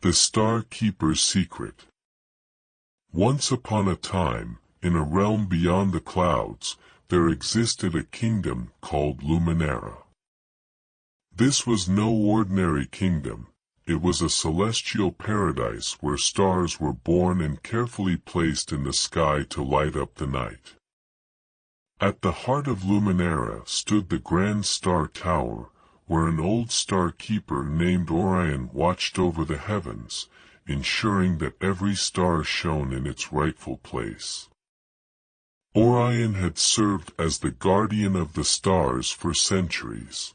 The Star Keeper's Secret. Once upon a time, in a realm beyond the clouds, there existed a kingdom called Luminara. This was no ordinary kingdom. It was a celestial paradise where stars were born and carefully placed in the sky to light up the night. At the heart of Luminara stood the Grand Star Tower, where an old star keeper named Orion watched over the heavens, ensuring that every star shone in its rightful place. Orion had served as the guardian of the stars for centuries.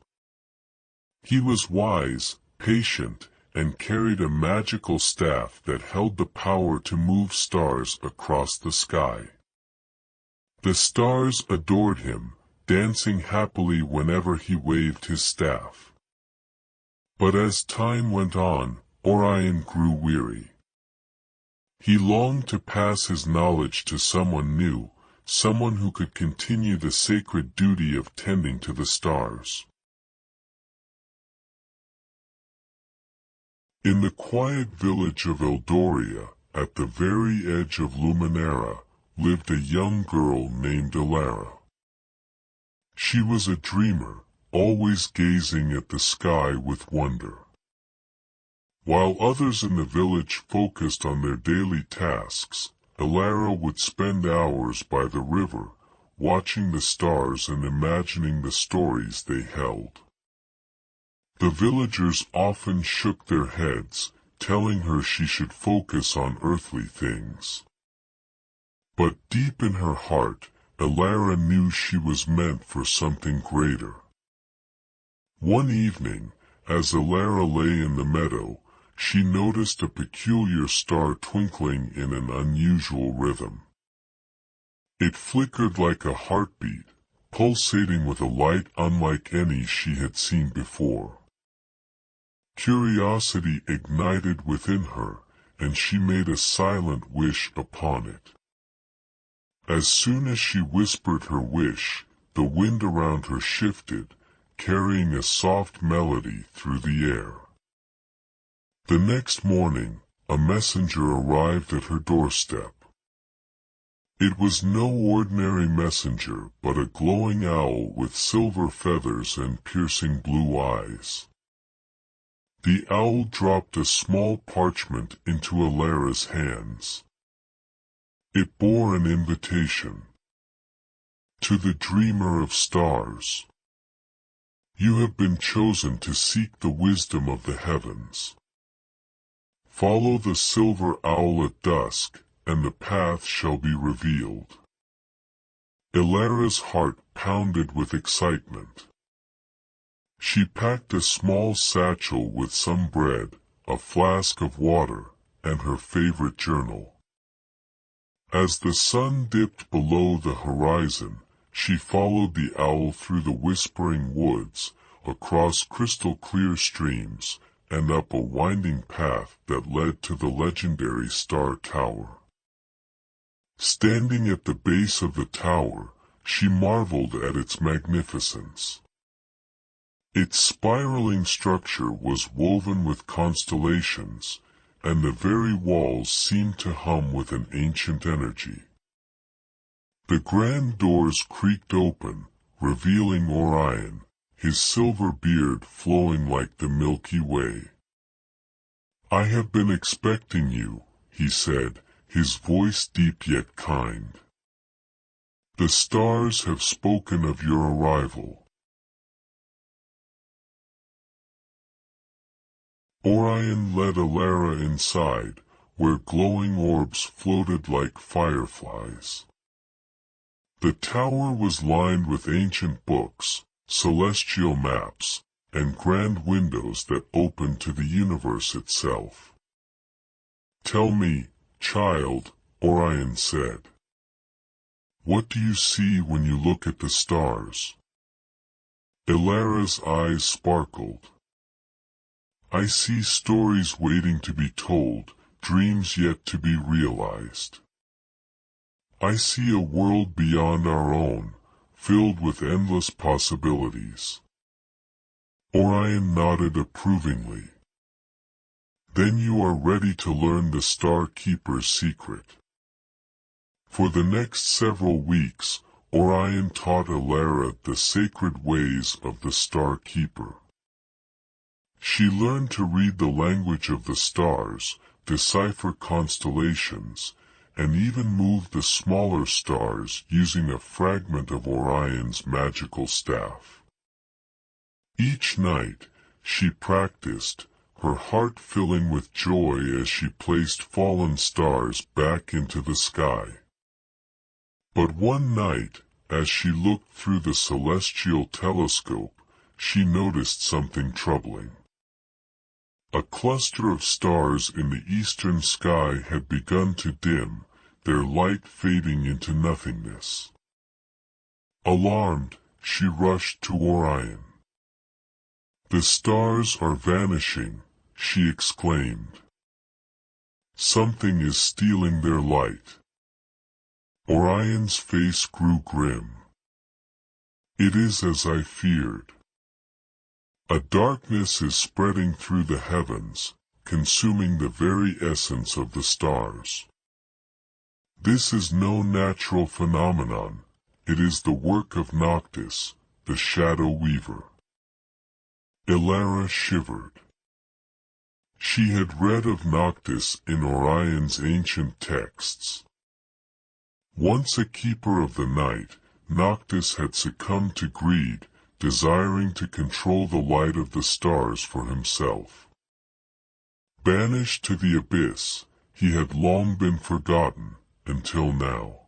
He was wise, patient, and carried a magical staff that held the power to move stars across the sky. The stars adored him, dancing happily whenever he waved his staff. But as time went on, Orion grew weary. He longed to pass his knowledge to someone new, someone who could continue the sacred duty of tending to the stars. In the quiet village of Eldoria, at the very edge of Luminara, lived a young girl named Elara. She was a dreamer, always gazing at the sky with wonder. While others in the village focused on their daily tasks, Elara would spend hours by the river, watching the stars and imagining the stories they held. The villagers often shook their heads, telling her she should focus on earthly things. But deep in her heart, Elara knew she was meant for something greater. One evening, as Elara lay in the meadow, she noticed a peculiar star twinkling in an unusual rhythm. It flickered like a heartbeat, pulsating with a light unlike any she had seen before. Curiosity ignited within her, and she made a silent wish upon it. As soon as she whispered her wish, the wind around her shifted, carrying a soft melody through the air. The next morning, a messenger arrived at her doorstep. It was no ordinary messenger, but a glowing owl with silver feathers and piercing blue eyes. The owl dropped a small parchment into Elara's hands. It bore an invitation. To the dreamer of stars. You have been chosen to seek the wisdom of the heavens. Follow the silver owl at dusk, and the path shall be revealed. Elara's heart pounded with excitement. She packed a small satchel with some bread, a flask of water, and her favorite journal. As the sun dipped below the horizon, she followed the owl through the whispering woods, across crystal-clear streams, and up a winding path that led to the legendary Star Tower. Standing at the base of the tower, she marveled at its magnificence. Its spiraling structure was woven with constellations, and the very walls seemed to hum with an ancient energy. The grand doors creaked open, revealing Orion, his silver beard flowing like the Milky Way. "I have been expecting you," he said, his voice deep yet kind. "The stars have spoken of your arrival." Orion led Elara inside, where glowing orbs floated like fireflies. The tower was lined with ancient books, celestial maps, and grand windows that opened to the universe itself. "Tell me, child," Orion said. "What do you see when you look at the stars?" Elara's eyes sparkled. "I see stories waiting to be told, dreams yet to be realized. I see a world beyond our own, filled with endless possibilities." Orion nodded approvingly. Then you are ready to learn the Star Keeper's secret. For the next several weeks, Orion taught Elara the sacred ways of the Star Keeper. She learned to read the language of the stars, decipher constellations, and even move the smaller stars using a fragment of Orion's magical staff. Each night, she practiced, her heart filling with joy as she placed fallen stars back into the sky. But one night, as she looked through the celestial telescope, she noticed something troubling. A cluster of stars in the eastern sky had begun to dim, their light fading into nothingness. Alarmed, she rushed to Orion. "The stars are vanishing," she exclaimed. "Something is stealing their light." Orion's face grew grim. "It is as I feared. A darkness is spreading through the heavens, consuming the very essence of the stars. This is no natural phenomenon, it is the work of Noctis, the Shadow Weaver." Elara shivered. She had read of Noctis in Orion's ancient texts. Once a keeper of the night, Noctis had succumbed to greed, desiring to control the light of the stars for himself. Banished to the abyss, he had long been forgotten, until now.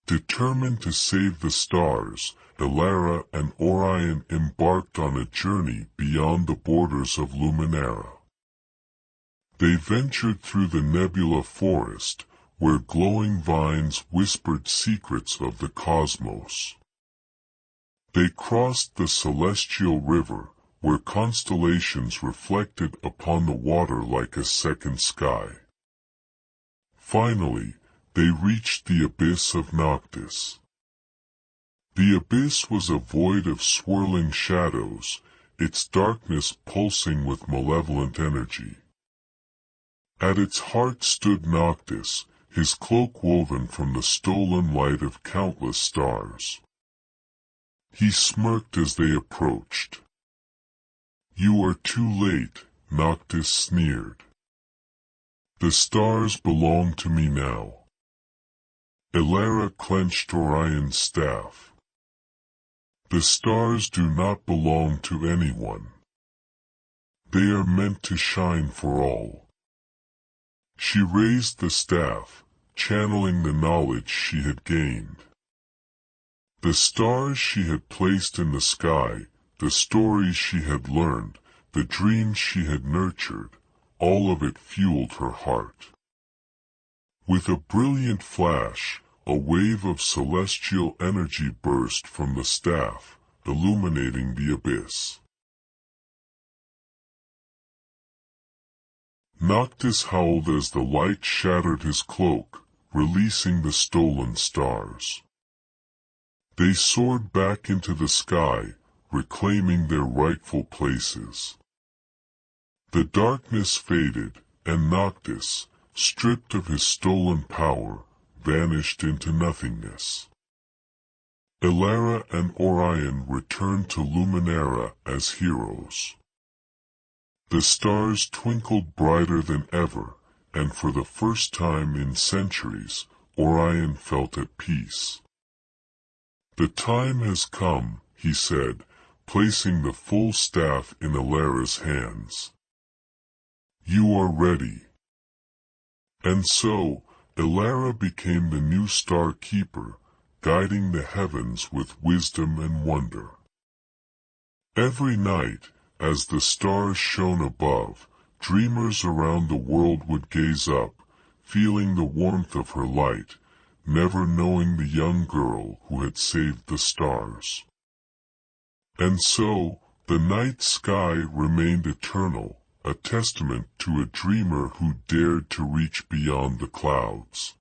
Determined to save the stars, Elara and Orion embarked on a journey beyond the borders of Luminara. They ventured through the nebula forest, where glowing vines whispered secrets of the cosmos. They crossed the celestial river, where constellations reflected upon the water like a second sky. Finally, they reached the abyss of Noctis. The abyss was a void of swirling shadows, its darkness pulsing with malevolent energy. At its heart stood Noctis, his cloak woven from the stolen light of countless stars. He smirked as they approached. "You are too late," Noctis sneered. "The stars belong to me now." Elara clenched Orion's staff. "The stars do not belong to anyone. They are meant to shine for all." She raised the staff, channeling the knowledge she had gained. The stars she had placed in the sky, the stories she had learned, the dreams she had nurtured, all of it fueled her heart. With a brilliant flash, a wave of celestial energy burst from the staff, illuminating the abyss. Noctis howled as the light shattered his cloak, releasing the stolen stars. They soared back into the sky, reclaiming their rightful places. The darkness faded, and Noctis, stripped of his stolen power, vanished into nothingness. Elara and Orion returned to Luminara as heroes. The stars twinkled brighter than ever, and for the first time in centuries, Orion felt at peace. "The time has come," he said, placing the full staff in Elara's hands. "You are ready." And so, Elara became the new Star Keeper, guiding the heavens with wisdom and wonder. Every night, as the stars shone above, dreamers around the world would gaze up, feeling the warmth of her light, never knowing the young girl who had saved the stars. And so, the night sky remained eternal, a testament to a dreamer who dared to reach beyond the clouds.